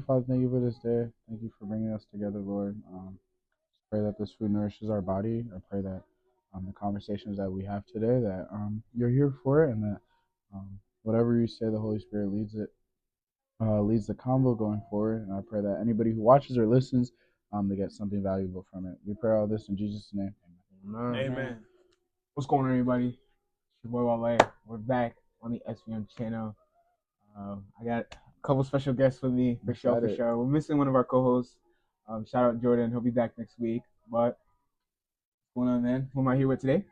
Father, thank you for this day. Thank you for bringing us together, Lord. Pray that this food nourishes our body. I pray that the conversations that we have today, that you're here for it, and that whatever you say, the Holy Spirit leads the convo going forward. And I pray that anybody who watches or listens, they get something valuable from it. We pray all this in Jesus' name. Amen. What's going on, everybody? It's your boy Wale. We're back on the SVM channel. I got a couple special guests with me for sure. We're missing one of our co-hosts. Shout out Jordan. He'll be back next week. But what's going on, man? Who am I here with today?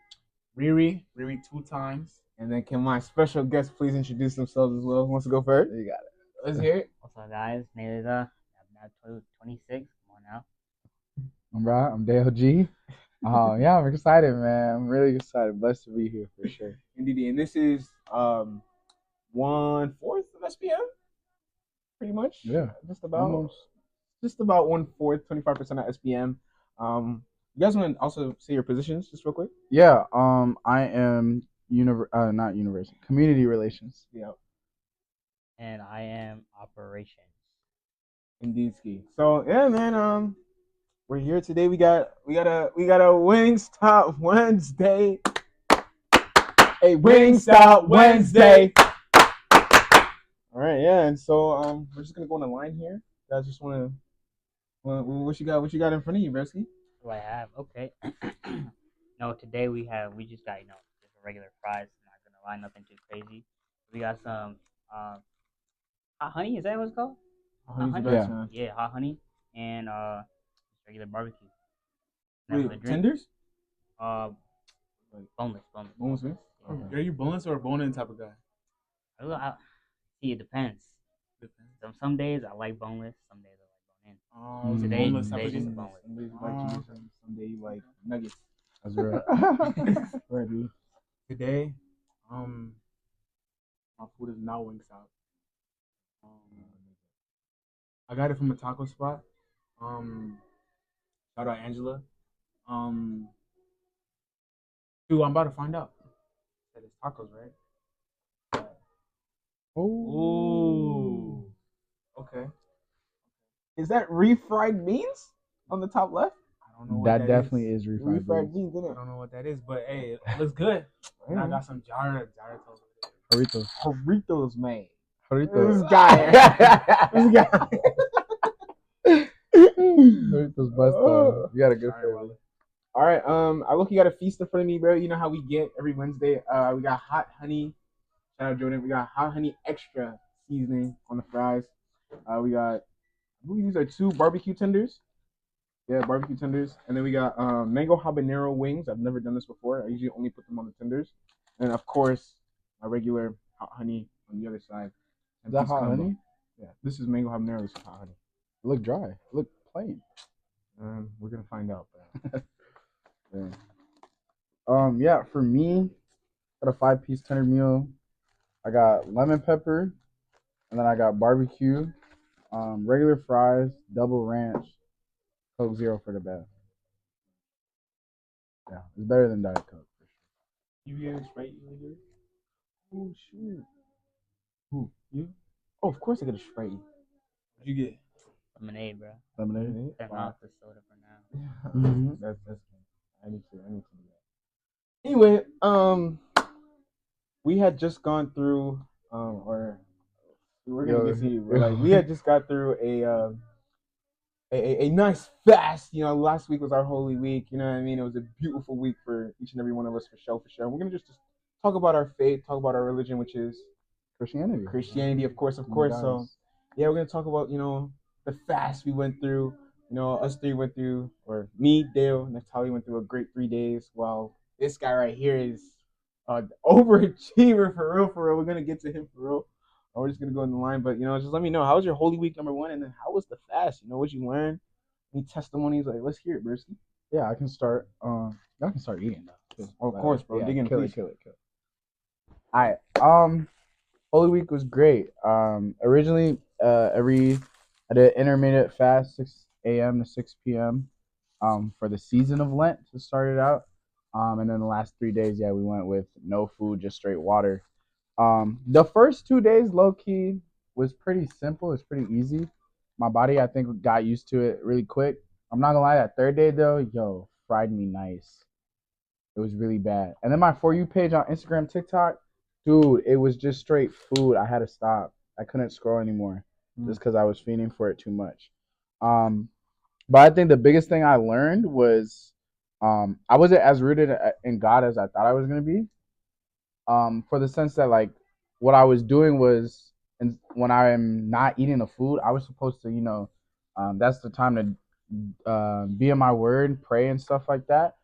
Riri 2 times. And then can my special guests please introduce themselves as well? Who wants to go first? You got it. Let's hear it. What's up, guys? Name is I'm now 26. Come on now. I'm Rod. I'm Dale G. Yeah, I'm excited, man. I'm really excited. Blessed to be here for sure. Indeed. And this is 1/4 of SPM, pretty much. Yeah, just about. almost. Just about 1/4, 25% of SPM. You guys want to also say your positions just real quick? Yeah. I am not university, community relations. Yeah. And I am operations. Indeed, ski. So yeah, man. We're here today. We got a Wingstop Wednesday. A Wingstop Wednesday. All right, yeah, and so we're just gonna go on the line here. You guys just wanna, what you got? What you got in front of you, Bresky? What do I have? Okay. No, today we just got just regular fries. I'm not gonna line nothing too crazy. We got some hot honey. Is that what it's called? Honey's honey? the best, man. Yeah, hot honey and just regular barbecue. Wait, tenders? Boneless. Boneless, man? Yeah. Are you boneless or a bone-in type of guy? See, it depends. Depends. Some days I like boneless. Some days I like bone in. Today, boneless type today of just guy. boneless. Some days you like chicken, some day you like nuggets. That's right. Right, dude. Today, my food is not Wingstop. I got it from a taco spot. Shout out Angela. Dude, I'm about to find out. Said it's tacos, right? Ooh. Okay. Is that refried beans on the top left? I don't know what That definitely is refried Refried beans. beans, isn't I it? don't know what that is, but hey, it looks good. And I got some gyros. Doritos. Doritos, man. Doritos. This guy. This guy. Doritos bust though. You got a good flavor. All right, I look, you got a feast in front of me, bro. You know how we get every Wednesday. We got hot honey. Shout out Jordan. We got hot honey extra seasoning on the fries. We got, I believe these are 2 barbecue tenders. Yeah, barbecue tenders. And then we got mango habanero wings. I've never done this before. I usually only put them on the tenders. And of course, my regular hot honey on the other side. Is that hot honey? Yeah, this is mango habanero. This is hot honey. It look dry. It look plain. We're gonna find out. Yeah, for me, got a 5-piece tender meal. I got lemon pepper, and then I got barbecue, regular fries, double ranch, Coke Zero for the best. Yeah, it's better than Diet Coke for sure. You get a Sprite either? Oh shoot. Who? You? Oh, of course I get a Sprite. What'd you get? Lemonade, bro. Lemonade. Turn off the soda for now. Mhm. That's I need to do that. Anyway, we had just gone through or we're gonna get to you. Like we had just got through a nice fast. You know, last week was our Holy Week. You know what I mean? It was a beautiful week for each and every one of us, for sure. And we're gonna just talk about our faith, talk about our religion, which is Christianity, of course. So yeah, we're gonna talk about the fast we went through. You know, us 3 went through, or me, Dale, Naphtali went through a great 3 days, while this guy right here is an overachiever for real. We're gonna get to him for real. We're just gonna go in the line, but just let me know, how was your Holy Week #1, and then how was the fast? What you learned? Any testimonies? Like, let's hear it, Brisky. Yeah, I can start. Y'all can start eating though. Oh, of course, bro. Yeah, Dig in, kill please. it. All right. Holy Week was great. Originally, I did intermittent fast, 6 a.m. to 6 p.m. For the season of Lent to start it out. And then the last 3 days, yeah, we went with no food, just straight water. The first 2 days, low key, was pretty simple. It's pretty easy. my body I think got used to it really quick. I'm not gonna lie, that third day though, yo, fried me nice. It was really bad. And then my For You page on Instagram, TikTok, dude, it was just straight food. I had to stop. I couldn't scroll anymore just because I was fiending for it too much. Um, but I think the biggest thing I learned was I wasn't as rooted in God as I thought I was gonna be. For the sense that like what I was doing was, and when I am not eating the food, I was supposed to, that's the time to be in my word, pray and stuff like that.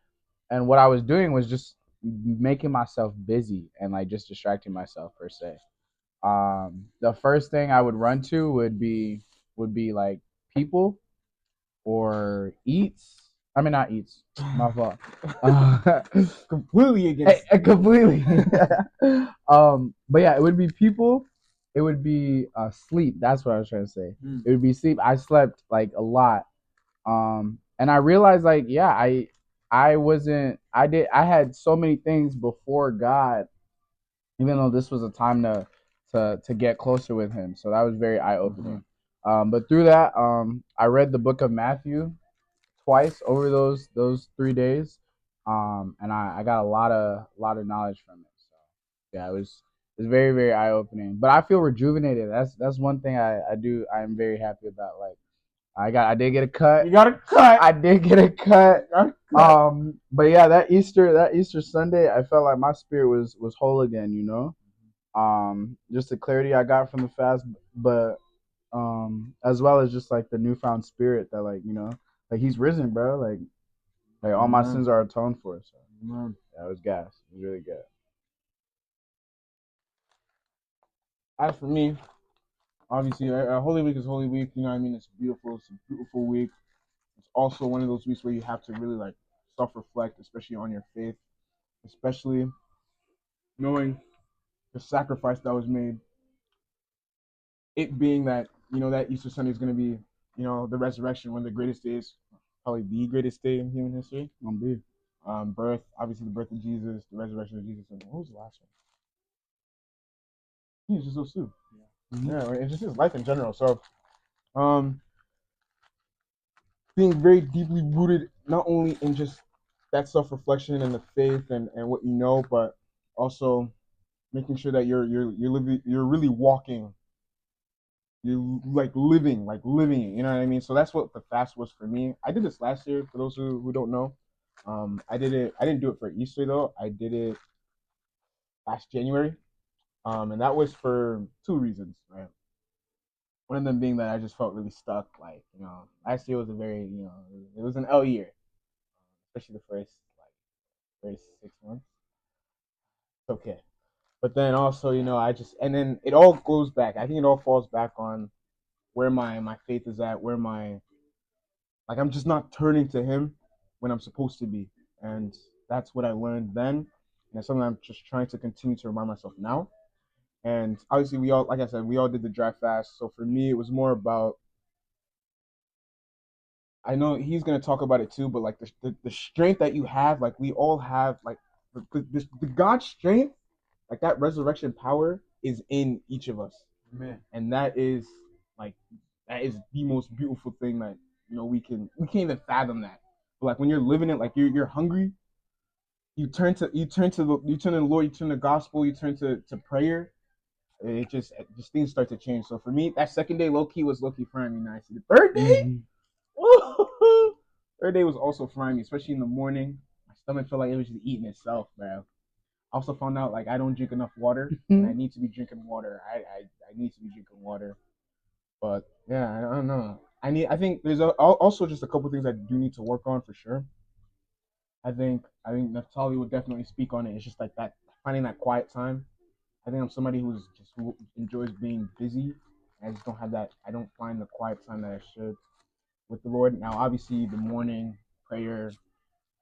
And what I was doing was just making myself busy and like just distracting myself per se. The first thing I would run to would be like people or eats. I mean not eats. My fault. Completely against. Completely. But yeah, it would be people. It would be sleep. That's what I was trying to say. It would be sleep. I slept like a lot. And I realized like yeah, I wasn't. I had so many things before God, even though this was a time to get closer with Him. So that was very eye opening. But through that, I read the book of Matthew twice over those 3 days, and I got a lot of knowledge from it. So yeah, it was very very eye opening. But I feel rejuvenated. That's one thing I do. I'm very happy about. Like I did get a cut. You got a cut. I did get a cut. But yeah, that Easter Sunday, I felt like my spirit was whole again. Just the clarity I got from the fast, but as well as just like the newfound spirit that like He's risen, bro. Like all my sins are atoned for. So yeah, it was gas. It was really good. As for me, obviously, Holy Week is Holy Week. You know what I mean? It's beautiful. It's a beautiful week. It's also one of those weeks where you have to really like self-reflect, especially on your faith, especially knowing the sacrifice that was made. It being that that Easter Sunday is going to be the resurrection, one of the greatest days, probably the greatest day in human history. Birth, obviously the birth of Jesus, the resurrection of Jesus, and what was the last one? He's just so soon. Yeah, it's just his life in general. So, being very deeply rooted not only in just that self-reflection and the faith and what you know, but also making sure that you're really walking, you're like living it, you know what I mean? So that's what the fast was for me. I did this last year, for those who don't know. I didn't do it for Easter though. I did it last January. And that was for two reasons, right? One of them being that I just felt really stuck. Like, last year was a very, it was an L year, especially the first 6 months. It's okay. But then also, and then it all goes back. I think it all falls back on where my faith is at, where I'm just not turning to Him when I'm supposed to be. And that's what I learned then. And it's something I'm just trying to continue to remind myself now. And obviously, we all, like I said, we all did the dry fast. So for me, it was more about, I know he's gonna talk about it too, but like the strength that you have, like we all have, like the God strength, like that resurrection power is in each of us. Man. And like that is the most beautiful thing that we can't even fathom that. But like when you're living it, like you're hungry, you turn to the Lord, you turn to the gospel, you turn to prayer. It just things start to change. So for me, that second day low key was low key frying me nice. The third day, third day was also frying me, especially in the morning. My stomach felt like it was just eating itself, bro. I also found out like I don't drink enough water, and I need to be drinking water. I need to be drinking water. But yeah, I don't know. I think there's also just a couple things I do need to work on for sure. I think Naphtali would definitely speak on it. It's just like that finding that quiet time. I think I'm somebody who enjoys being busy. I just don't have that. I don't find the quiet time that I should with the Lord. Now, obviously, the morning prayer,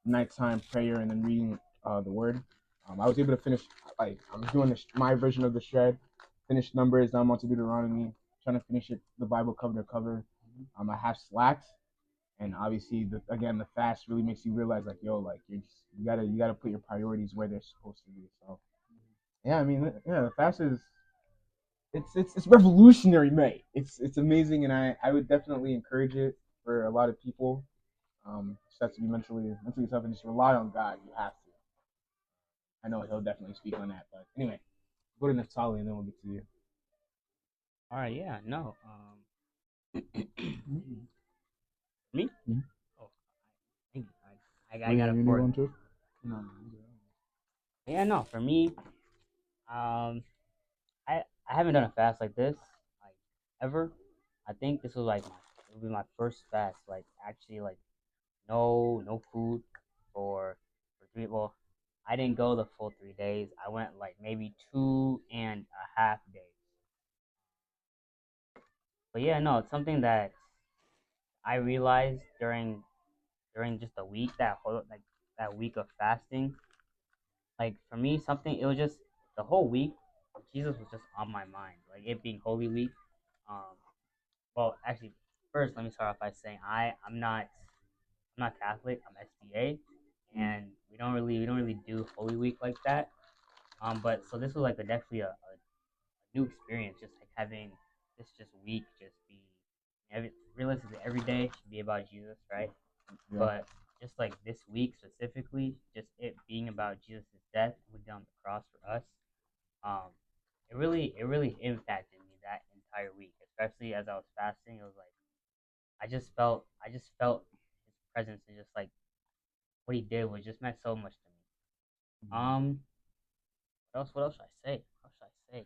nighttime prayer, and then reading the Word. I was able to finish. Like I'm doing my version of the shred. Finish Numbers. Now I'm on to Deuteronomy. Trying to finish it, the Bible cover to cover. I have slacked, and obviously, the fast really makes you realize, like, yo, like you gotta put your priorities where they're supposed to be. So, yeah, I mean, yeah, the fast is it's revolutionary, mate. It's amazing, and I would definitely encourage it for a lot of people. Just have to be mentally tough and just rely on God. You have to. I know he'll definitely speak on that, but anyway, go to Naphtali and then we'll get to you. All right, yeah, no. Me? Mhm. Oh, thank you. Oh I yeah, got you it need for one you. too. No. Yeah, no. For me, um, I haven't done a fast like this, like ever. I think this was like it would be my first fast, like actually like no food for three. Well, I didn't go the full 3 days. I went like maybe 2.5 days. But yeah, no, it's something that I realized during just a week, that whole like that week of fasting. Like for me, something it was just the whole week. Jesus was just on my mind, like it being Holy Week. Um, well, actually, first let me start off by saying I'm not Catholic. I'm SDA, and we don't really do Holy Week like that. But so this was like definitely a new experience, just like having this just week just be realistically every day should be about Jesus, right? Yeah. But just like this week specifically, just it being about Jesus' death, what he did on the cross for us, um, it really impacted me that entire week, especially as I was fasting. It was like I just felt his presence, and just like what he did was just meant so much to me. What else should I say? What should I say?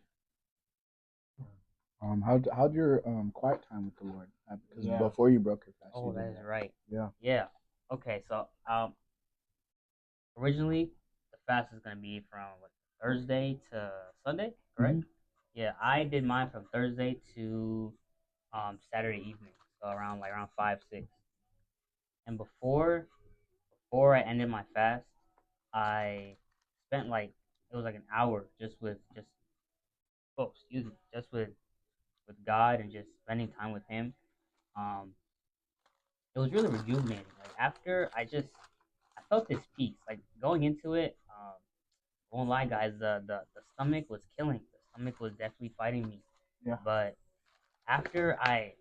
How'd your quiet time with the Lord? Because Yeah. before you broke your fast, Oh, you that did is that. right. Yeah. Yeah. Okay, so originally the fast is gonna be from what, Thursday to Sunday, correct? Mhm. Yeah, I did mine from Thursday to Saturday evening, so around 5 6. And before I ended my fast, I spent like it was like an hour just excuse me, just with God and just spending time with Him. Um, it was really rejuvenating. Like after I felt this peace. Like going into it, won't lie, guys, the stomach was killing. The stomach was definitely fighting me. Yeah. But after I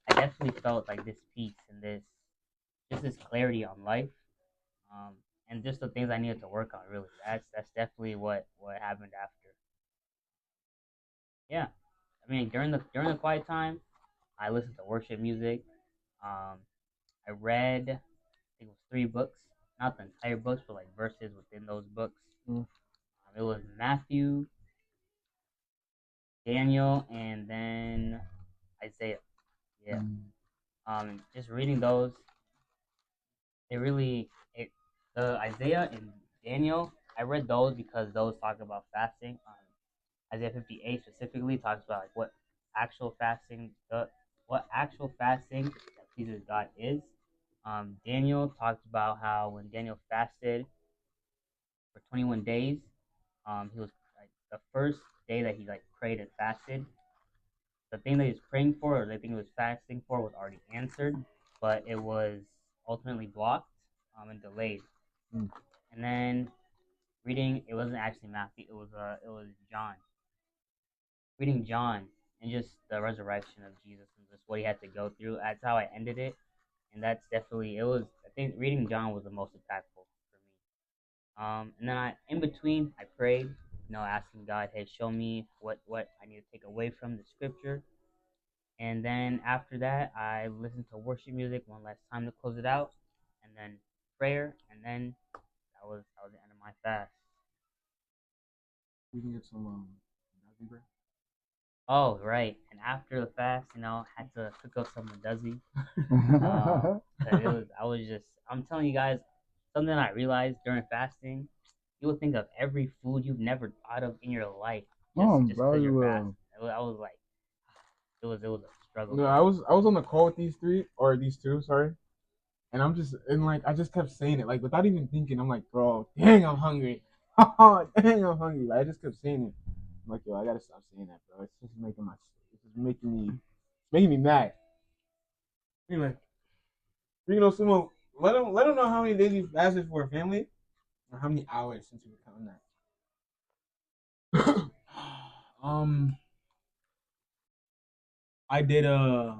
definitely felt like this peace and this clarity on life, um, and just the things I needed to work on. Really, that's definitely what happened after. Yeah, I mean during the quiet time, I listened to worship music. Um, I read, I think it was 3 books, not the entire books, but like verses within those books. Mm. It was Matthew, Daniel, and then Isaiah. Yeah. Mm. Just reading those, it really it the Isaiah and Daniel. I read those because those talk about fasting. Isaiah 58 specifically talks about like what actual fasting that pleases God is. Daniel talks about how when Daniel fasted for 21 days, he was like the first day that he like prayed and fasted, the thing that he was praying for or the thing he was fasting for was already answered, but it was ultimately blocked and delayed. Mm. And then reading, it wasn't actually Matthew, it was John. Reading John and just the resurrection of Jesus and just what he had to go through. That's how I ended it, and that's definitely it was. I think reading John was the most impactful for me. And then in between, I prayed, asking God, hey, show me what I need to take away from the scripture. And then after that, I listened to worship music one last time to close it out, and then prayer, and then that was the end of my fast. We can get some Nazi bread. Oh right, and after the fast, had to cook up some Dozy. I'm telling you guys, something I realized during fasting, you will think of every food you've never thought of in your life, Oh, just bro, because you you're will. fasting. I was like, it was a struggle No, for I was on the call with these two, sorry. And I just kept saying it, like without even thinking. I'm like, bro, dang, I'm hungry. Dang, I'm hungry. Like, I just kept saying it. I'm like, yo, I gotta stop saying that, bro. It's just making me mad. Anyway, Sumo, let them know how many days you fasted for a family, or how many hours since you were counting that. I did a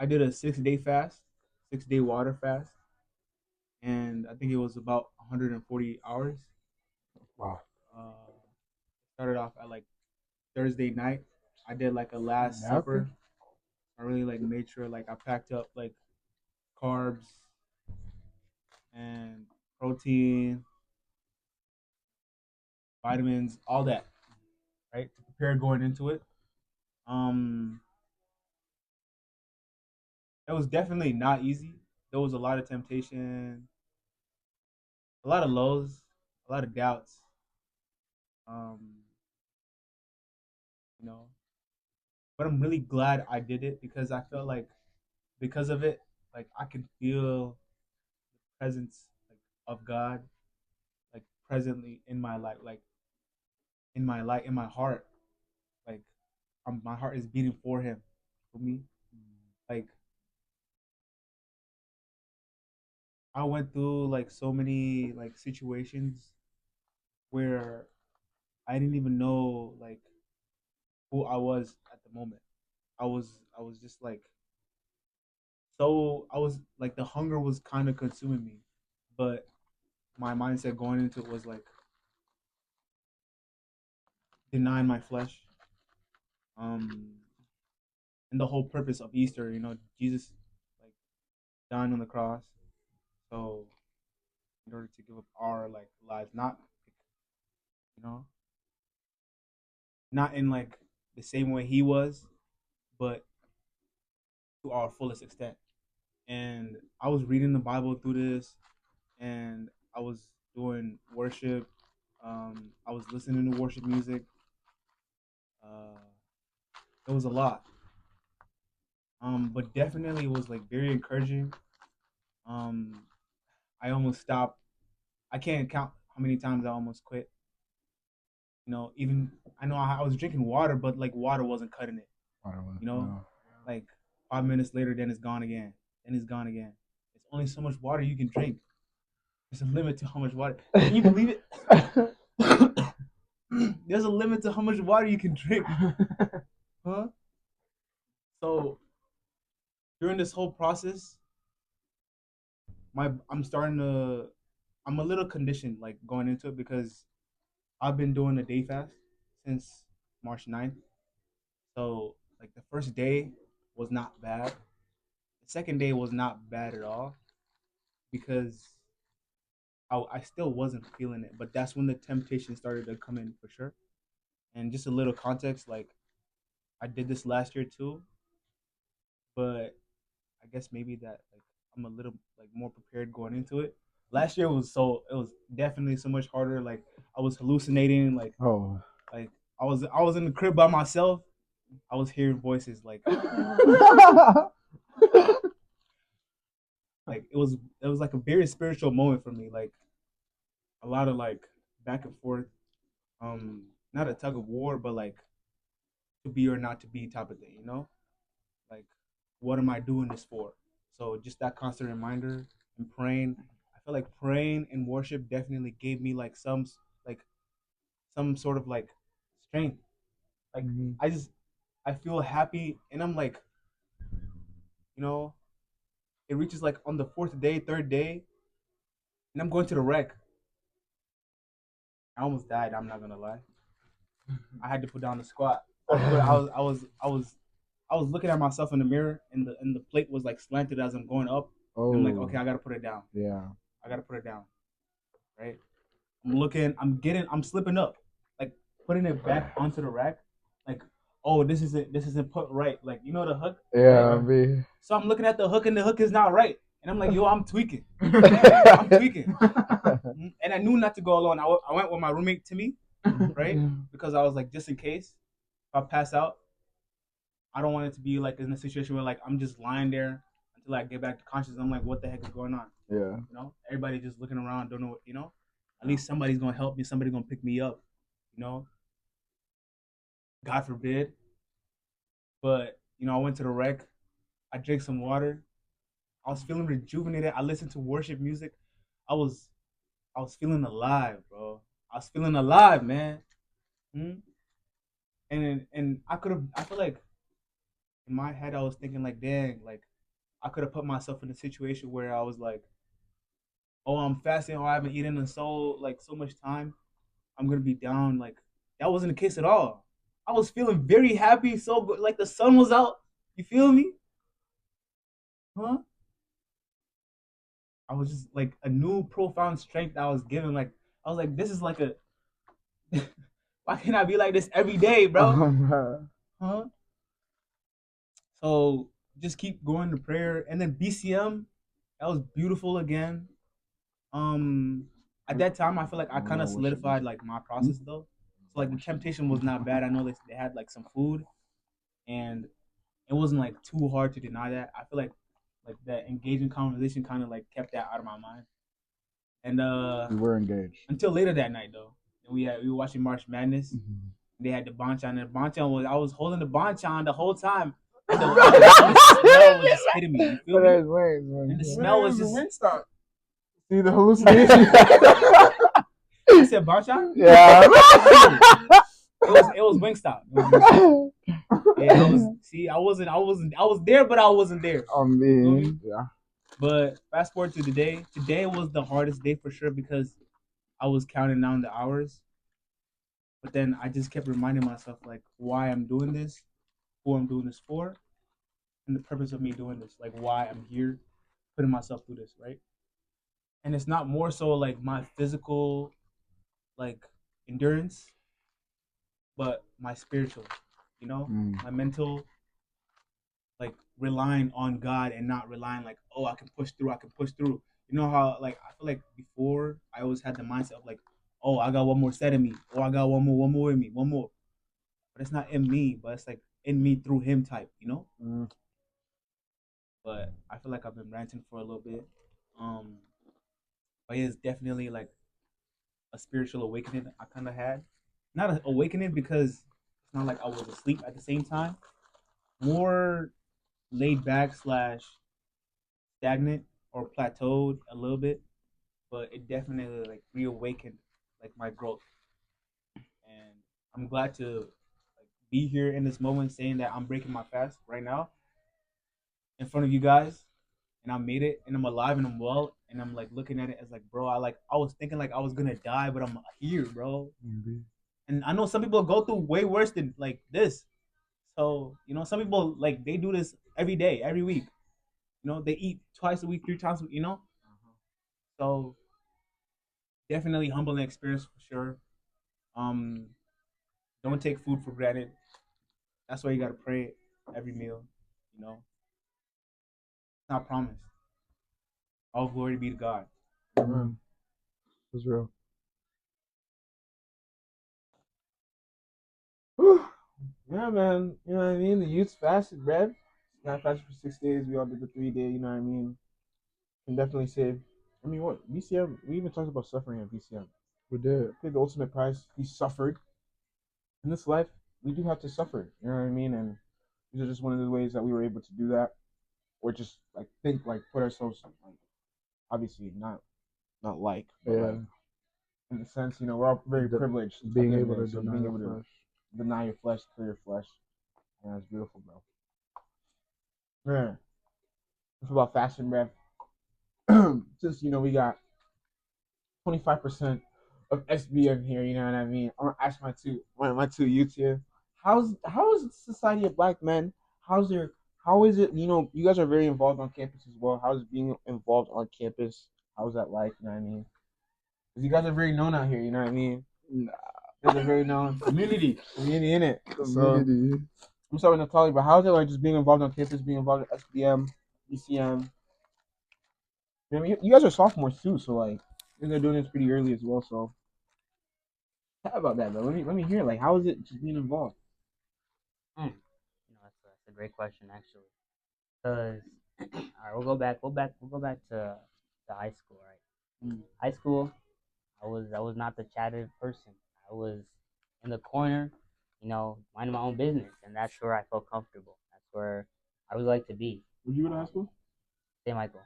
6-day fast, 6-day water fast, and I think it was about 140 hours. Wow. Started off at like Thursday night. I did like a last supper. I really like made sure like I packed up like carbs and protein, vitamins, all that, right? To prepare going into it. Um, it was definitely not easy. There was a lot of temptation, a lot of lows, a lot of doubts. Um, you know, but I'm really glad I did it because I felt like because of it, like I could feel the presence like of God like presently in my life, like in my heart, like my heart is beating for Him, for me. Like I went through like so many like situations where I didn't even know like who I was at the moment. I was just like so I was like the hunger was kind of consuming me, but my mindset going into it was like denying my flesh. Um, and the whole purpose of Easter, Jesus like dying on the cross, so in order to give up our like lives, not you know, not in like the same way He was, but to our fullest extent. And I was reading the Bible through this, and I was doing worship. I was listening to worship music. Uh, it was a lot, but definitely it was like very encouraging. Um, I almost stopped. I can't count how many times I almost quit. Even I know I was drinking water, but like water wasn't cutting it. You know, No. like 5 minutes later, then it's gone again. Then it's gone again. It's only so much water you can drink. There's a limit to how much water. Can you believe it? There's a limit to how much water you can drink. Huh? So during this whole process, I'm starting to I'm a little conditioned like going into it because I've been doing a day fast since March 9th. So like the first day was not bad. The second day was not bad at all because I still wasn't feeling it, but that's when the temptation started to come in for sure. And just a little context, like I did this last year too, but I guess maybe that like I'm a little like more prepared going into it. Last year it was definitely so much harder. Like I was hallucinating, Oh. like I was in the crib by myself. I was hearing voices like it was like a very spiritual moment for me. Like a lot of like back and forth. Not a tug of war, but like to be or not to be type of thing. Like what am I doing this for? So just that constant reminder and praying. I feel like praying and worship definitely gave me like some sort of like strength. Like I feel happy and I'm like, you know, it reaches like on the fourth day, third day, and I'm going to the wreck. I almost died, I'm not gonna lie. I had to put down the squat. I was looking at myself in the mirror and the plate was like slanted as I'm going up. And I'm like, okay, I gotta put it down. Yeah. I gotta put it down. Right? I'm slipping up. Like putting it back onto the rack. Like, oh, this isn't put right. Like, the hook? Yeah, right? So I'm looking at the hook and the hook is not right. And I'm like, yo, I'm tweaking. I'm tweaking. And I knew not to go alone. I went with my roommate Timmy, right? Because I was like, just in case if I pass out, I don't want it to be like in a situation where like I'm just lying there until I get back to consciousness. I'm like, what the heck is going on? Yeah. Everybody just looking around, don't know what. At least somebody's gonna help me. Somebody's gonna pick me up. God forbid. But I went to the wreck. I drank some water. I was feeling rejuvenated. I listened to worship music. I was I was feeling alive, bro. I was feeling alive, man. Hmm? and I feel like in my head I was thinking like, dang, like I could have put myself in a situation where I was like, oh, I'm fasting, or I haven't eaten in so much time. I'm gonna be down. Like that wasn't the case at all. I was feeling very happy, so good. Like the sun was out. You feel me? Huh? I was just like a new profound strength I was given. Like I was like, this is like a why can't I be like this every day, bro? Huh? So just keep going to prayer. And then BCM, that was beautiful again. Um at that time I feel like I kind of solidified like my process though. So like the temptation was not bad. I know they had like some food and it wasn't like too hard to deny that. I feel like that engaging conversation kind of like kept that out of my mind. And We were engaged. until later that night though, and we were watching March Madness. Mm-hmm. They had the banchan, and the banchan was I was holding the banchan the whole time. And the smell was just hitting me. You feel me? And the smell was just Wingstop. See the hallucination. I said banchan. Yeah. It was Wingstop. It was Wingstop. Yeah, I was there, but I wasn't there. Yeah. But fast forward to today. Today was the hardest day for sure because I was counting down the hours. But then I just kept reminding myself like why I'm doing this, who I'm doing this for, and the purpose of me doing this. Like why I'm here, putting myself through this, right? And it's not more so like my physical like endurance, but my spiritual, my mental, like relying on God and not relying like, oh, I can push through, I can push through. You know how like I feel like before I always had the mindset of like, oh, I got one more set in me, or I got one more in me, one more. But it's not in me, but it's like in me through him type. But I feel like I've been ranting for a little bit. Um, but yeah, it's definitely like a spiritual awakening I kind of had. Not an awakening because it's not like I was asleep at the same time. More laid back slash stagnant or plateaued a little bit, but it definitely like reawakened like my growth. And I'm glad to like be here in this moment saying that I'm breaking my fast right now in front of you guys and I made it and I'm alive and I'm well and I'm like looking at it as like bro, I was thinking like I was gonna die, but I'm here, bro. Mm-hmm. And I know some people go through way worse than like this. So, some people like they do this every day, every week. They eat twice a week, 3 times, So definitely humbling experience for sure. Um, don't take food for granted. That's why you gotta pray every meal. It's not promised. All glory be to God. Amen. That's real. Yeah, man. You know what I mean? The youth fasted, bread. Not fasted for 6 days. We all did the 3 day. You know what I mean? Can definitely say. I mean, what BCM? We even talked about suffering at BCM. We did. Paid the ultimate price. He suffered. In this life, we do have to suffer. You know what I mean? And these are just one of the ways that we were able to do that, or just like think, like put ourselves, like obviously not like, but Yeah. like in the sense, we're all very privileged. Being at the end able of the to day, so deny being the able to flesh. deny your flesh, clear your flesh. Yeah, it's beautiful, bro. Yeah. It's about fashion, man. Since we got 25% of SBM here, you know what I mean? I'm gonna ask my two youths here. How is society of black men? How is it? You guys are very involved on campus as well. How's being involved on campus? How's that like? You know what I mean? Because you guys are very known out here. You know what I mean? Nah. You guys are very known. Community in it. So Community. I'm sorry, Naphtali, but how's it like just being involved on campus, being involved in SBM, BCM? I mean, you guys are sophomores too, so like, and they're doing this pretty early as well. So, chat about that, bro. Let me hear. Like, how is it just being involved? That's a great question actually. Cause all right, we'll go back to high school, right? High school, I was not the chatted person. I was in the corner, minding my own business, and that's where I felt comfortable. That's where I would like to be. Would you go to high school? St. Michael,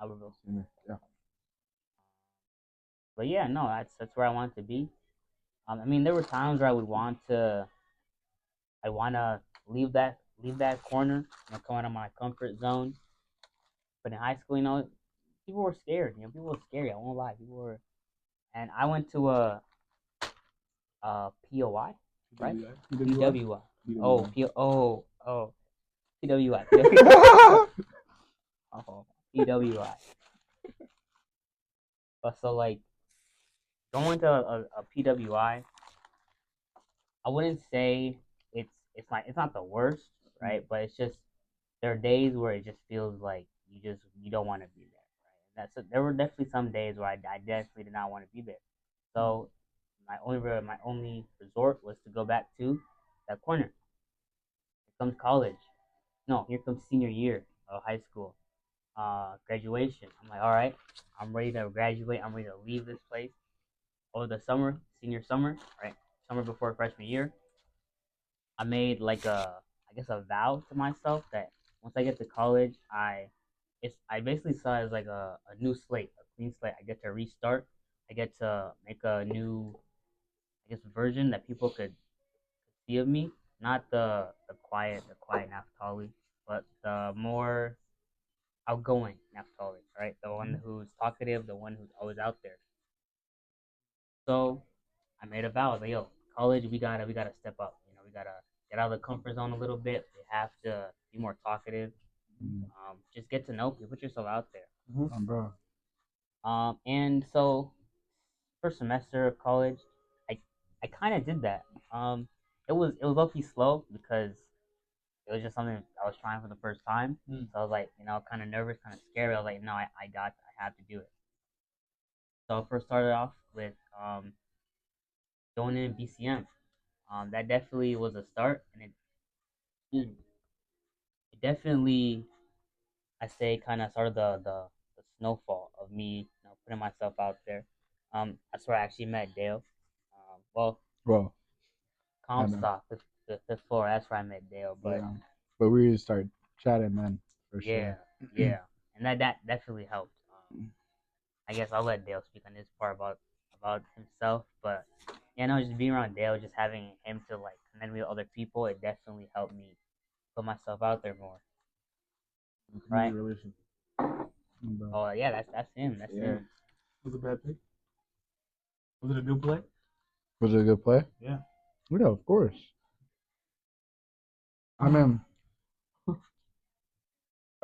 Albertville. Yeah. But yeah, no, that's where I wanted to be. I mean, there were times where I would want to I wanna leave that corner, come out of my comfort zone. But in high school, people were scared. People were scary. I won't lie. People were, and I went to a POI, right? PWI. Oh, PWI. Oh, PWI. But so like going to a PWI, I wouldn't say it's not the worst, right? But it's just there are days where it just feels like you don't want to be there, right? There were definitely some days where I definitely did not want to be there. So my only resort was to go back to that corner. Here comes college. No, here comes senior year of high school. Graduation. I'm like, all right, I'm ready to graduate. I'm ready to leave this place over the summer, senior summer, right? Summer before freshman year. I made like I guess a vow to myself that once I get to college, I basically saw it as like a new slate, a clean slate. I get to restart. I get to make a new, I guess, version that people could see of me. Not the quiet Naphtali, but the more outgoing Naphtali, right? The one who's talkative, the one who's always out there. So I made a vow. I was like, yo, college, we gotta step up. We gotta get out of the comfort zone a little bit. We have to be more talkative. Just get to know people, put yourself out there. Bro. And so first semester of college, I I kind of did that. It was low key slow because it was just something I was trying for the first time. So I was like, kind of nervous, kind of scared. I was like, no, I have to do it. So I first started off with joining BCM. That definitely was a start, and it definitely, I say, kind of started the snowfall of me, putting myself out there. That's where I actually met Dale. Well, Well, I know. Comstock, the floor. That's where I met Dale. But Yeah. But we just start chatting then, for yeah, sure. yeah, and that definitely helped. I guess I'll let Dale speak on this part about himself, but just being around Dale, just having him to like connect me with other people, it definitely helped me put myself out there more. Right? Relation. Bro. Oh yeah, that's him. That's him. Was it a bad pick? Was it a good play? Was it a good play? Yeah. Yeah, of course. I mean,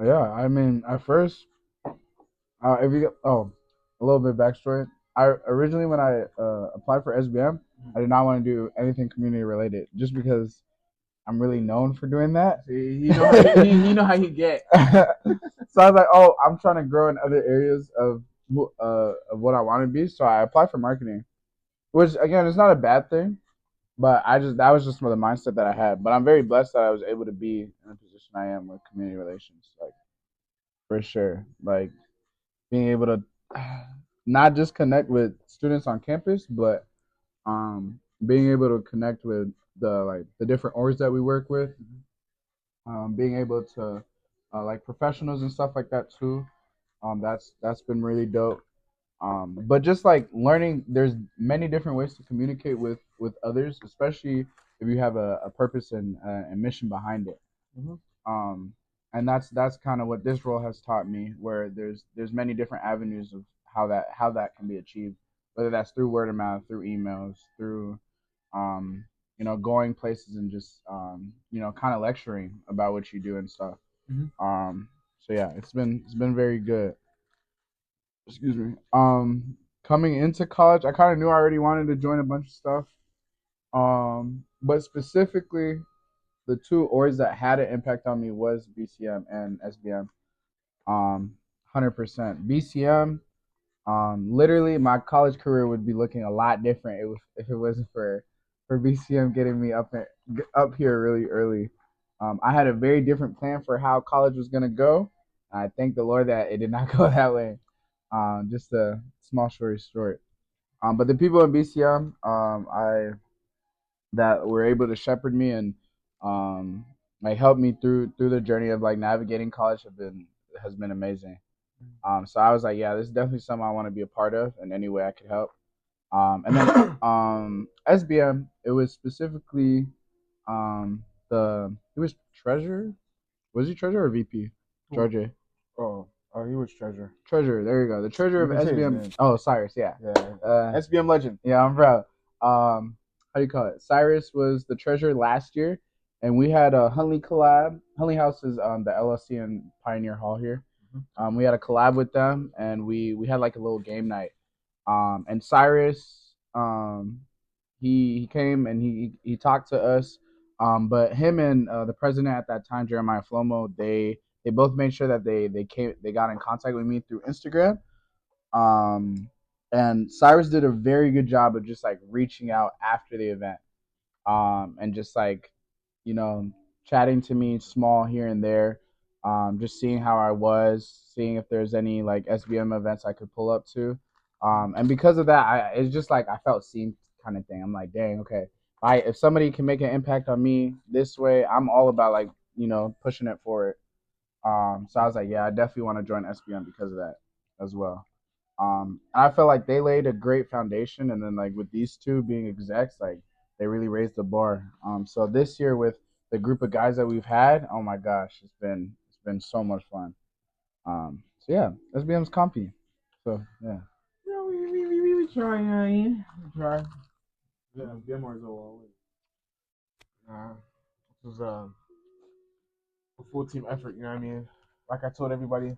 yeah, I mean, at first, if you a little bit backstory. I originally when I applied for SBM, I did not want to do anything community related, just because I'm really known for doing that. See, you know how you get. So I was like, oh, I'm trying to grow in other areas of what I want to be. So I applied for marketing, which again is not a bad thing, but that was just the mindset that I had. But I'm very blessed that I was able to be in the position I am with community relations, like for sure. Like being able to not just connect with students on campus, but being able to connect with the different orgs that we work with, being able to like professionals and stuff like that too. That's been really dope. But just like learning, there's many different ways to communicate with others, especially if you have a purpose and mission behind it. Um, and that's kind of what this role has taught me, where there's many different avenues of how that can be achieved, whether that's through word of mouth, through emails, through going places and just kind of lecturing about what you do and stuff. So yeah, it's been very good. Excuse me. Coming into college, I kind of knew I already wanted to join a bunch of stuff. But specifically, the two orgs that had an impact on me was BCM and SBM. 100%. BCM, literally, my college career would be looking a lot different if it wasn't for BCM getting me up here really early. I had a very different plan for how college was gonna go. I thank the Lord that it did not go that way. Just a small story short. But the people in BCM, I that were able to shepherd me and like help me through the journey of like navigating college has been amazing. So I was like, yeah, this is definitely something I want to be a part of in any way I could help. And then SBM, it was specifically he was treasurer. Was he treasurer or VP? Georgia. Oh, he was treasure. Treasurer. There you go. The treasurer of You can say his SBM. name. Oh, Cyrus. Yeah. Yeah. SBM legend. Yeah, I'm proud. How do you call it? Cyrus was the treasurer last year, and we had a Huntley collab. Huntley House is the LLC in Pioneer Hall here. We had a collab with them, and we had like a little game night. And Cyrus, he came and he talked to us. But him and the president at that time, Jeremiah Flomo, they both made sure that they got in contact with me through Instagram. And Cyrus did a very good job of just like reaching out after the event, and just like, you know, chatting to me small here and there, just seeing how I was, seeing if there's any like SBM events I could pull up to, and because of that, it's just like I felt seen kind of thing. I'm like, dang, okay, if somebody can make an impact on me this way, I'm all about like, pushing it forward. So I was like, yeah, I definitely want to join SBM because of that as well. I felt like they laid a great foundation, and then like with these two being execs, like they really raised the bar. So this year with the group of guys that we've had, oh my gosh, it's been so much fun. So yeah, SBM's comfy. So yeah. Yeah, we try, we try. Yeah, BMR is all this was a full team effort. You know what I mean? Like I told everybody,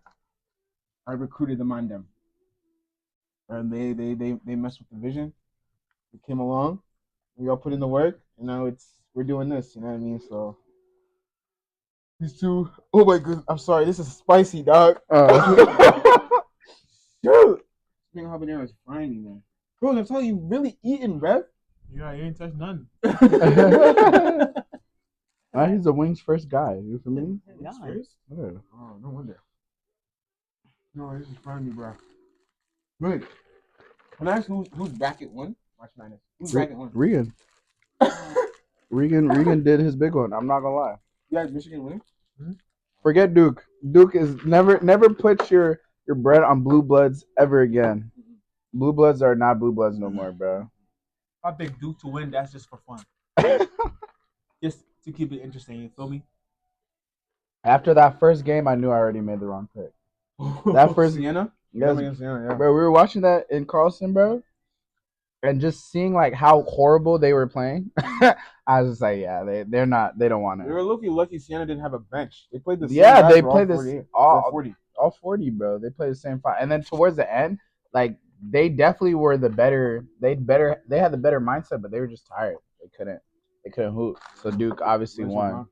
I recruited them on them, and they messed with the vision. We came along, we all put in the work, and now we're doing this. You know what I mean? So these two, oh my goodness, I'm sorry, this is spicy, dog. Dude, this habanero is frying me, man. Bro, I'm telling you, really eating, Rev? Yeah, you ain't touched none. He's the wings first guy. You feel me? Wings first? Yeah. Oh, no wonder. No, this is frying me, bro. Good. Can I ask who's back at one? Watch Madness. Who's back at one? Regan. Regan did his big one. I'm not gonna lie. You guys Michigan winning? Mm-hmm. Forget Duke. Duke is never put your bread on blue bloods ever again. Blue bloods are not blue bloods no more, bro. I pick Duke to win. That's just for fun. Just to keep it interesting. You feel me? After that first game, I knew I already made the wrong pick. That first Siena? Yes, Siena, yeah. bro, we were watching that in Carlson, bro, and just seeing like how horrible they were playing. I was just like, yeah, they don't want it. They were lucky Siena didn't have a bench. They played the same they played this all 40. All 40, bro. They played the same five. And then towards the end, like they definitely were the better. They had the better mindset, but they were just tired. They couldn't hoop. So Duke obviously won.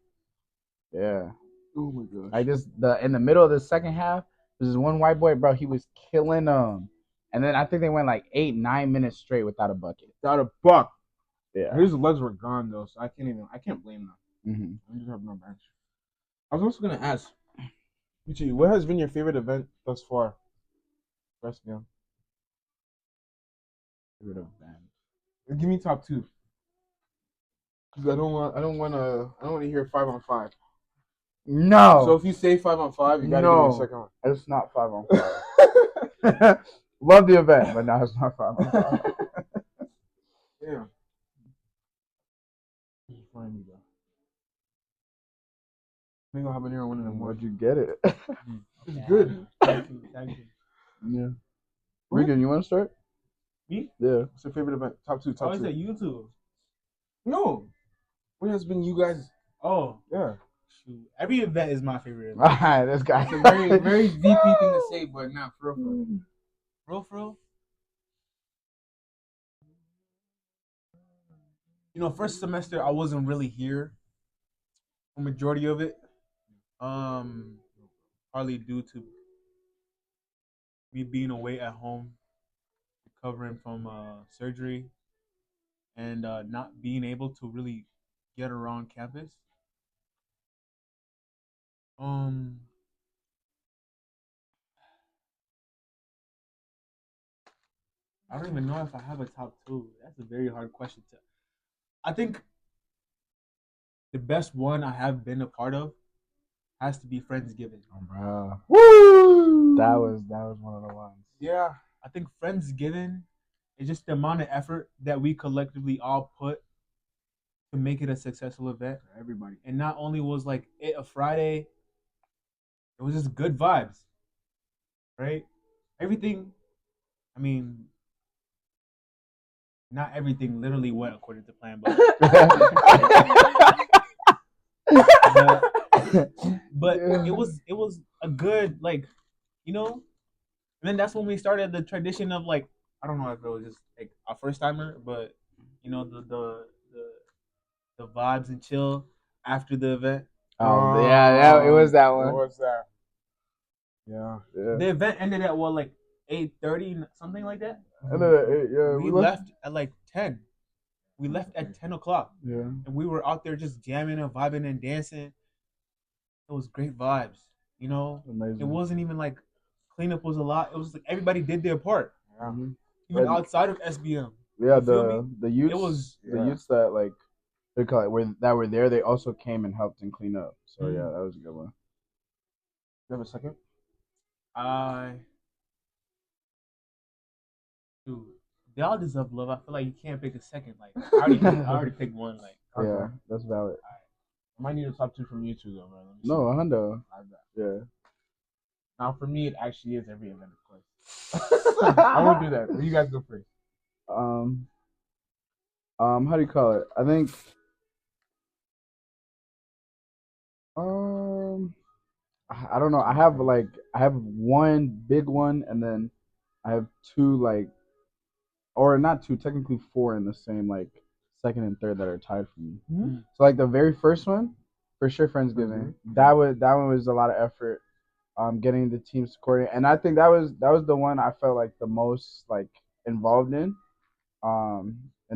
Yeah. Oh my gosh. I just in the middle of the second half, there's this one white boy, bro. He was killing them. And then I think they went like 8-9 minutes straight without a bucket. Without a buck. Yeah. His legs were gone though, so I can't blame them. Mm-hmm. I just have no bench. I was also gonna ask, Michi, what has been your favorite event thus far? Best meal. Favorite event. Give me top two. Because I don't want to hear 5-on-5. No. So if you say 5-on-5, you gotta give me a second one. It's not 5-on-5. Love the event, but no, it's not 5-on-5. Yeah. Find me, bro. I think I'll have habanero one of them. Where'd you get it? It's good. Thank you. Yeah. Regan, you want to start? Me? Yeah. What's your favorite event? Top two. I said you two. No. What has been you guys? Oh. Yeah. Shoot. Every event is my favorite event. Alright, this guy. It's a very, very VP thing to say, but not for real. For real? You know, first semester I wasn't really here. A majority of it. Partly due to me being away at home, recovering from surgery, and not being able to really get around campus. I don't even know if I have a top two. That's a very hard question to. I think the best one I have been a part of has to be Friendsgiving. Oh, bro. Woo! That was one of the ones. Yeah, I think Friendsgiving is just the amount of effort that we collectively all put to make it a successful event. Everybody. And not only was like it a Friday, it was just good vibes, right? Everything. I mean, not everything literally went according to plan, but but it was a good like, you know. And then that's when we started the tradition of like, I don't know if it was just like a first timer, but you know the vibes and chill after the event. Oh yeah, it was that one. What was that? Yeah. The event ended at what, like 8:30, something like that. Yeah, We left at like 10. We left at 10 o'clock. Yeah. And we were out there just jamming and vibing and dancing. It was great vibes. You know, Amazing. it wasn't even like cleanup was a lot. It was like everybody did their part. Yeah. Mhm. Even And- outside of SBM. Yeah, You feel me? the youths, It was- the youths that like they call it that were there. They also came and helped and clean up. So Mm. yeah, that was a good one. You have a second? Dude, they all deserve love. I feel like you can't pick a second. Like I already picked one. Like Yeah, that's valid. I might need a top two from you two though, man. Let me see. No, hundo. I bet. Yeah. Now for me, it actually is every event, of course. I won't do that. You guys go first. How do you call it? I think. Um, I don't know. I have one big one, and then I have two like, or not two, technically four in the same like second and third that are tied for me. Mm-hmm. So like the very first one, for sure, Friendsgiving. That one was a lot of effort. Getting the teams to coordinate, and I think that was the one I felt like the most like involved in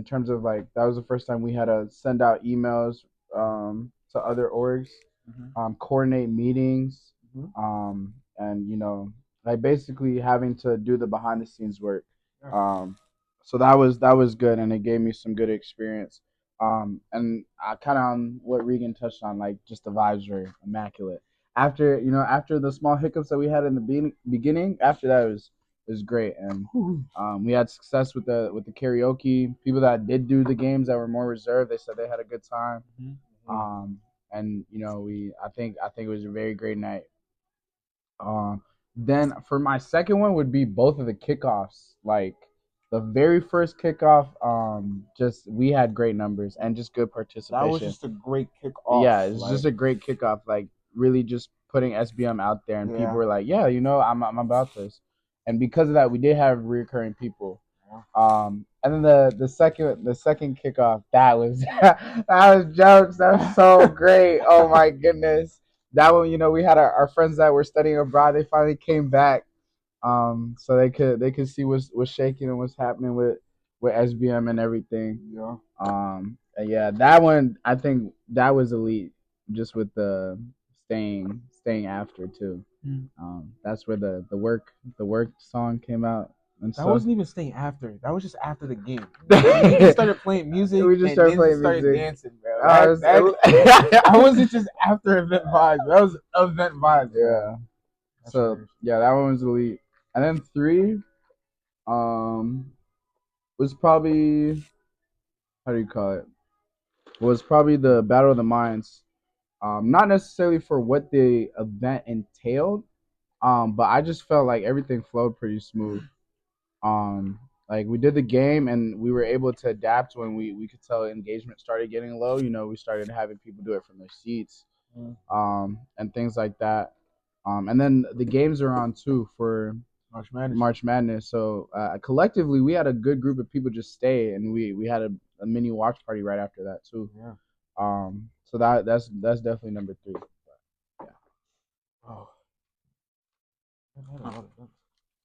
terms of like that was the first time we had to send out emails to other orgs, coordinate meetings, and like basically having to do the behind the scenes work. So that was good, and it gave me some good experience. And I kind of on what Regan touched on, like just the vibes were immaculate. After the small hiccups that we had in the beginning, after that it was great, and we had success with the karaoke. People that did do the games that were more reserved, they said they had a good time. And I think it was a very great night. Then for my second one would be both of the kickoffs. Like the very first kickoff, just we had great numbers and just good participation. That was just a great kickoff. Yeah, it's just a great kickoff. Like really just putting SBM out there, and people were like, "Yeah, I'm about this." And because of that, we did have recurring people. And then the second kickoff, that was that was jokes. That was so great. Oh my goodness. That one, we had our friends that were studying abroad. They finally came back, so they could see what's shaking and what's happening with SBM and everything. Yeah. And yeah, that one I think that was elite. Just with the staying after too. That's where the work song came out. And That wasn't even staying after. That was just after the game. We just started playing music. We just started playing started music. dancing, bro. That wasn't just after event vibes. That was event vibes. Yeah. So yeah, that one was elite. And then 3, was probably, how do you call it? Was probably the Battle of the Minds. Not necessarily for what the event entailed, but I just felt like everything flowed pretty smooth. Like we did the game and we were able to adapt when we could tell engagement started getting low. We started having people do it from their seats, and things like that. And then the games are on too for March Madness. So collectively, we had a good group of people just stay, and we had a mini watch party right after that too. Yeah. So that's definitely number 3. But, yeah. Oh.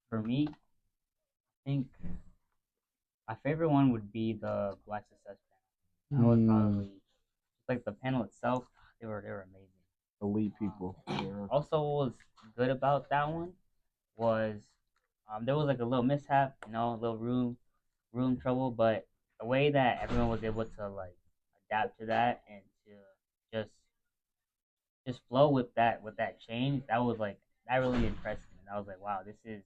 For me, I think my favorite one would be the Black Success panel. That was probably like the panel itself. They were amazing. Elite people. Also, what was good about that one was there was like a little mishap, a little room trouble, but the way that everyone was able to like adapt to that and to just flow with that change, that was like that really impressed me. And I was like, wow, this is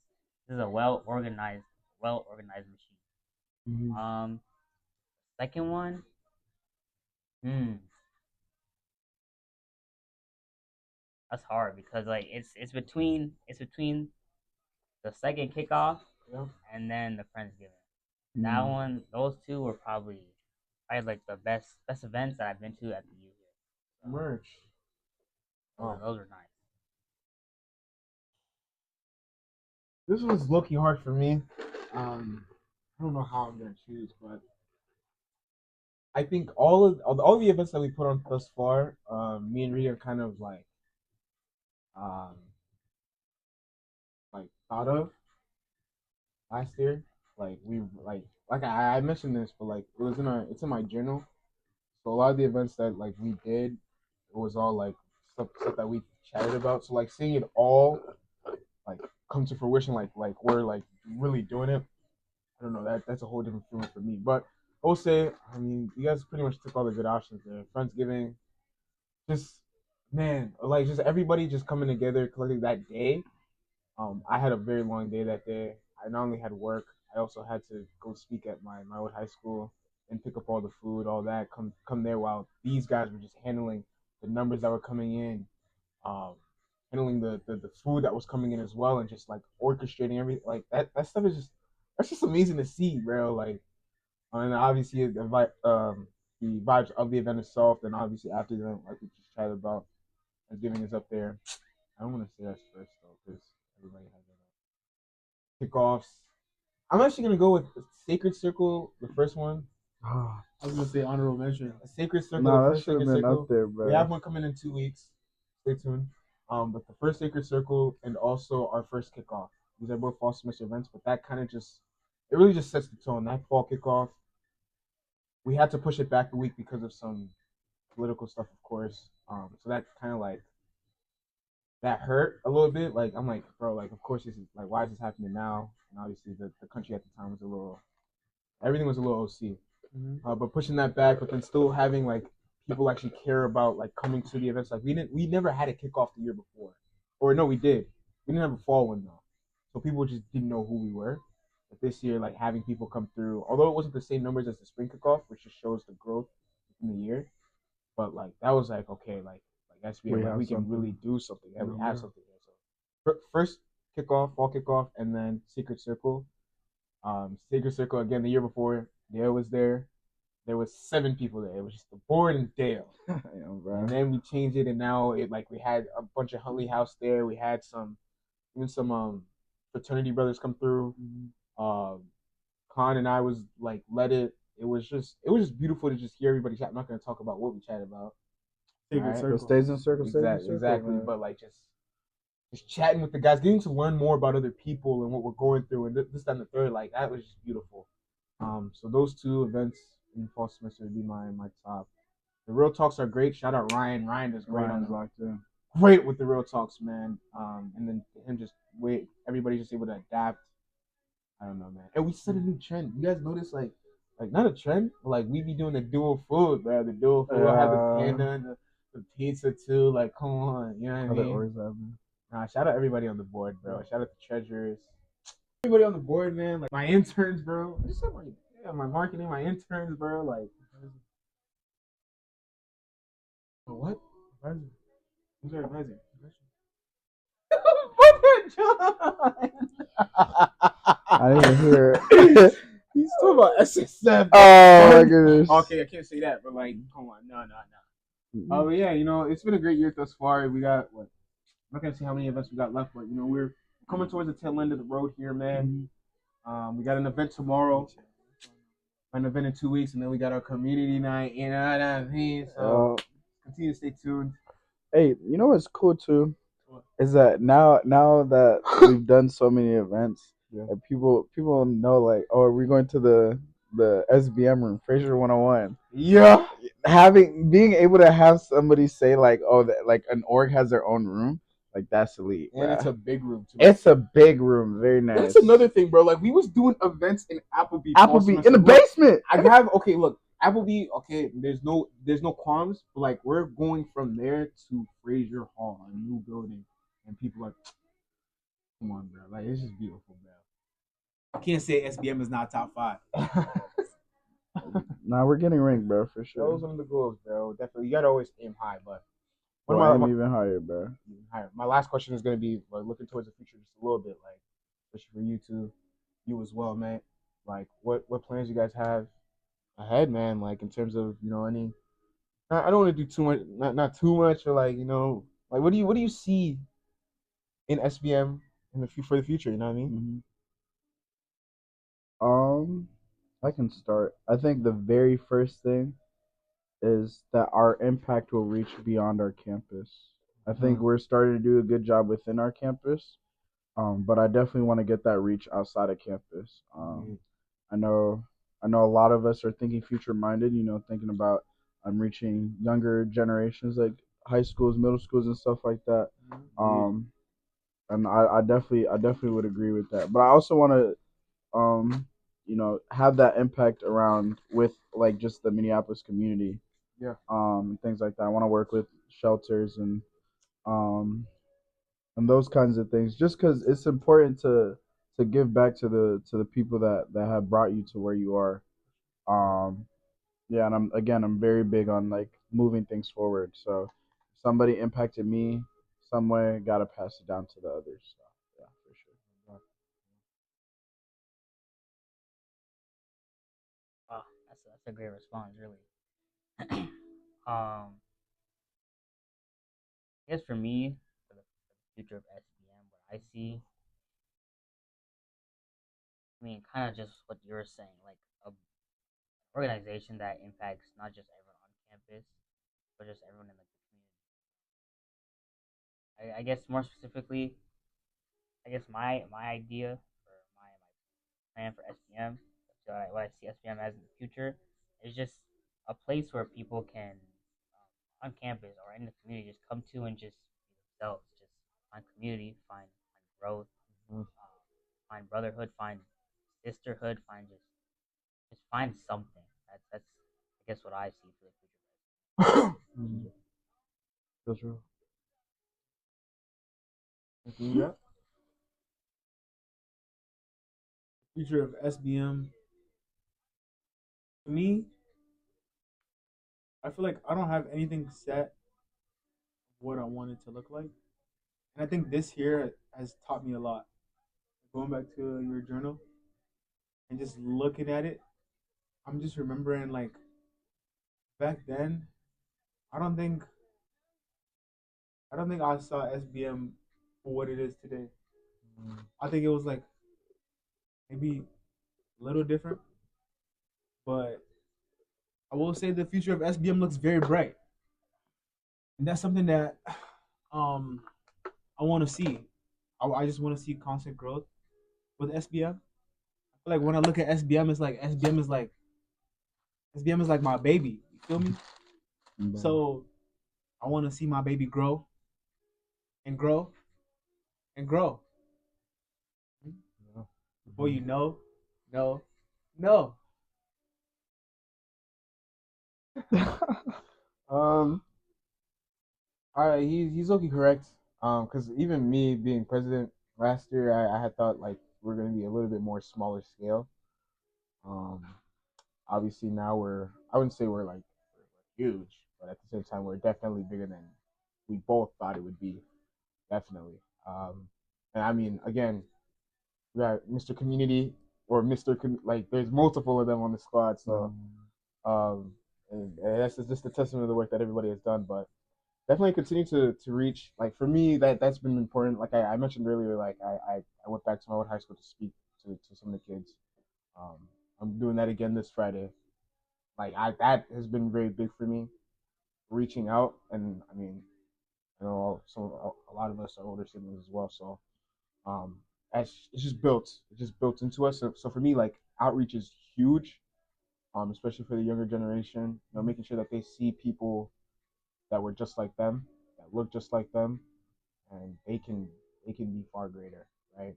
a well organized machine. Second one, Hmm. That's hard because like it's between the second kickoff Yeah. and then the Friendsgiving. That Mm. one, those two were probably like the best events that I've been to at the U here. So Merch. those, Oh. those are nice. This was looking hard for me. I don't know how I'm gonna choose, but I think all the events that we put on thus far, me and Regan kind of um like thought of last year. Like we I mentioned this, but like it's in my journal. So a lot of the events that like we did, it was all like stuff that we chatted about. So like seeing it all like come to fruition, like we're like really doing it. I don't know, that's a whole different feeling for me. But I will say, I mean, you guys pretty much took all the good options there. Friendsgiving, just man, like just everybody just coming together collectively that day. I had a very long day that day. I not only had work, I also had to go speak at my old high school and pick up all the food, all that. Come there while these guys were just handling the numbers that were coming in, um, handling the food that was coming in as well, and just like orchestrating everything. Like that stuff is just that's just amazing to see, bro. Like, and obviously the vibes of the event itself, and obviously after the event, like we just chatted about, and giving us up there. I don't want to say that's first though, because everybody has their kickoffs. I'm actually gonna go with Sacred Circle, the first one. I was gonna say honorable mention. A Sacred Circle, No, the that first should have Sacred been up Circle. there, We have bro. one coming in 2 weeks. Stay tuned. But the first Sacred Circle and also our first kickoff. These are both fall semester events, but that kind of just it really just sets the tone. That fall kickoff, we had to push it back a week because of some political stuff, of course. So that kind of like that hurt a little bit. Like I'm like, bro, like of course this is like why is this happening now? And obviously the country at the time was a little everything was a little OC. But pushing that back, but then still having like people actually care about like coming to the events. Like we never had a kickoff the year before, or no, we did. We didn't have a fall one though, so people just didn't know who we were. But this year, like having people come through, although it wasn't the same numbers as the spring kickoff, which just shows the growth in the year. But like that was like okay, like SBM, We like have we can something. really do something. Yeah, we Yeah. have something here. So first kickoff, fall kickoff, and then Secret Circle. Secret Circle again the year before. Dale was there. There was 7 people there. It was just the board and Dale. Yeah, bro. And then we changed it, and now it like we had a bunch of Huntley House there. We had some fraternity brothers come through. Um, Khan and I was like let it. It was just beautiful to just hear everybody chat. I'm not gonna talk about what we chatted about. Sacred Alright. So Circle. stays in circle, stays in Exactly, circle. exactly. Man. But like just chatting with the guys, getting to learn more about other people and what we're going through, and this, that, and the third. Like that was just beautiful. So those 2 events in fall semester would be my top. The real talks are great. Shout out Ryan. Ryan does great Ryan's on locked in. great with the real talks, man. And then him just wait. Everybody's just able to adapt. I don't know, man. And we set a new trend. You guys notice like not a trend, but like we be doing the dual food, bro. The dual food. I had the panda and the pizza too. Like, come on, you know what I Other mean? orgs have been. Nah, shout out everybody on the board, bro. Shout out the treasurers. Everybody on the board, man. Like my interns, bro. I just said my marketing, my interns, bro. Like what? Advisor. Who's our advisor? I didn't even hear it. He's talking about SSF. Oh my goodness. Okay, I can't say that, but like, come on, no. But yeah, it's been a great year thus far. We got what? I'm not gonna see how many of us we got left, but we're coming towards the tail end of the road here, man. We got an event tomorrow, an event in 2 weeks, and then we got our community night. You know what I mean? So continue to stay tuned. Hey, you know what's cool too? Is that now that we've done so many events, and people know like, oh, are we going to the SBM room, Fraser 101? Yeah. Being able to have somebody say like, oh, that like an org has their own room, like that's elite. And bruh. it's a big room too. It's a big room, very nice. That's another thing, bro. Like we was doing events in Applebee in the basement. I have look, Applebee, okay, there's no qualms, but like we're going from there to Fraser Hall, a new building, and people are come on, bro. Like it's just beautiful, bro. I can't say SBM is not top 5. Now we're getting ranked, bro, for That sure. was one of the goals, bro. Definitely, you gotta always aim high. But one We'll of aim my even higher, bro. even higher. My last question is gonna be like looking towards the future just a little bit, like especially for you two, you as well, man. Like what plans you guys have ahead, man? Like in terms of any. I don't want to do too much, not too much, or like like what do you see in SBM in for the future? You know what I mean? Um, I can start. I think the very first thing is that our impact will reach beyond our campus. I think we're starting to do a good job within our campus, but I definitely want to get that reach outside of campus. I know, I know a lot of us are thinking future minded. Thinking about reaching younger generations, like high schools, middle schools, and stuff like that. Um, and I definitely would agree with that. But I also want to have that impact around with like just the Minneapolis community, Yeah. and things like that. I want to work with shelters um, and those kinds of things, just because it's important to give back to the people that have brought you to where you are. Um, yeah, and I'm very big on like moving things forward. So if somebody impacted me some way, gotta pass it down to the others. So yeah, for sure. Wow, that's a great response, really. I guess for me, for the future of SBM, what I see, I mean, kind of just what you were saying, like a organization that impacts not just everyone on campus, but just everyone in like the community. I guess more specifically, I guess my idea or my plan for SPM, so what I see SPM as in the future, is just a place where people can, on campus or in the community, just come to and just be themselves, just find community, find growth, find brotherhood, find sisterhood, find just find something. That's I guess what I see for the future. Mm-hmm. That's real. Yeah. Future of SBM. To me, I feel like I don't have anything set what I want it to look like. And I think this year has taught me a lot. Going back to your journal and just looking at it, I'm just remembering like back then, I don't think I don't think I saw SBM for what it is today. I think it was like maybe a little different, but I will say the future of SBM looks very bright, and that's something that um I want to see. I just want to see constant growth with SBM. I feel like when I look at SBM, it's like SBM is like my baby. You feel me? So I want to see my baby grow and grow and grow. Before you know, no, no. um. All right. He's looking correct. Because even me being president last year, I had thought like we're gonna be a little bit more smaller scale. Um. Obviously now I wouldn't say we're huge, but at the same time we're definitely bigger than we both thought it would be. Definitely. And I mean, again, we got Mr. Community or like there's multiple of them on the squad, so um, and that's just a testament of the work that everybody has done. But definitely continue to reach. Like for me, that's been important. Like I mentioned earlier, like I went back to my old high school to speak to some of the kids. Um, I'm doing that again this Friday. Like that has been very big for me, reaching out, and I mean, a lot of us are older siblings as well, so um, it's just built. It's just built into us. So for me, like outreach is huge, especially for the younger generation. Making sure that they see people that were just like them, that look just like them, and they can be far greater, right?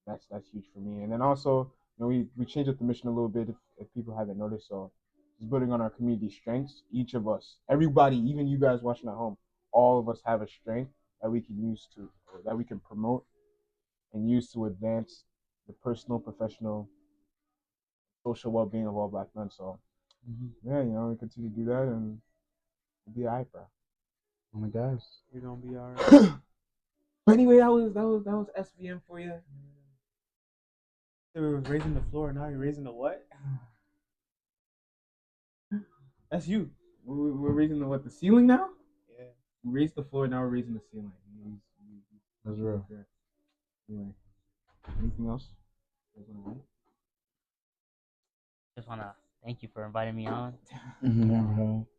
That's huge for me. And then also, we changed up the mission a little bit if people haven't noticed. So just building on our community strengths. Each of us, everybody, even you guys watching at home, all of us have a strength that we can use to, or that we can promote and use to advance the personal, professional, social well-being of all Black men. So yeah, we continue to do that and we'll be alright, bro. Oh my gosh. We're gonna be alright. But anyway, that was SVM for you. We were raising the floor, now you're raising the what? That's you. We're raising the ceiling now? Yeah. We raised the floor, now we're raising the ceiling. That's real. Anyway, anything else? Just wanna thank you for inviting me on. Yeah. It's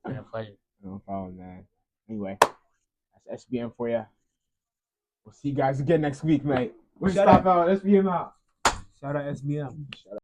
been a pleasure. No problem, man. Anyway, that's SBM for you. We'll see you guys again next week, mate. We're Shout stop out. SBM out. Shout out SBM. Shout out.